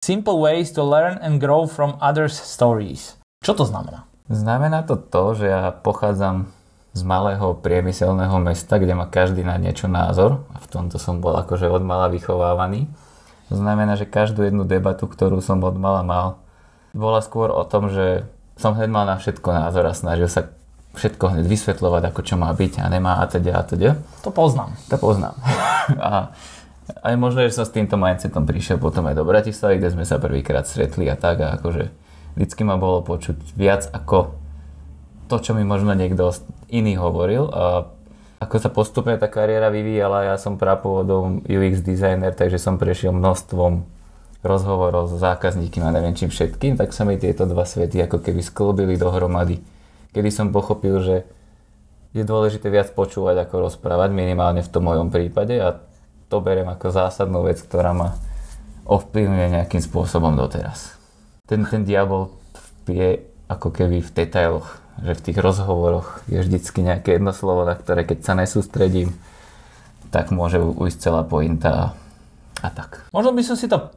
Simple ways to learn and grow from others' stories. Čo to znamená? Znamená to, že ja pochádzam z malého priemyselného mesta, kde má každý na niečo názor. A v tomto som bol akože od mala vychovávaný. To znamená, že každú jednu debatu, ktorú som od mala mal, bola skôr o tom, že som hneď mal na všetko názor a snažil sa všetko hneď vysvetľovať, ako čo má byť a nemá a teda. To poznám. A aj možno, že som s týmto mindsetom prišiel potom aj do Bratislavy, kde sme sa prvýkrát stretli a tak. A akože vždycky ma bolo počuť viac ako to, čo mi možno niekto iný hovoril. A ako sa postupne tá kariéra vyvíjala, ja som prapôvodom UX designer, takže som prešiel množstvom rozhovorov s zákazníkmi a neviem čím všetkým, tak sa mi tieto dva svety ako keby sklbili dohromady. Kedy som pochopil, že je dôležité viac počúvať ako rozprávať, minimálne v tom mojom prípade, a to beriem ako zásadnú vec, ktorá ma ovplyvňuje nejakým spôsobom doteraz. Ten diabol je ako keby v detailoch, že v tých rozhovoroch je vždycky nejaké jedno slovo, na ktoré keď sa nesústredím, tak môže ujsť celá pointa a tak. Možno by som si to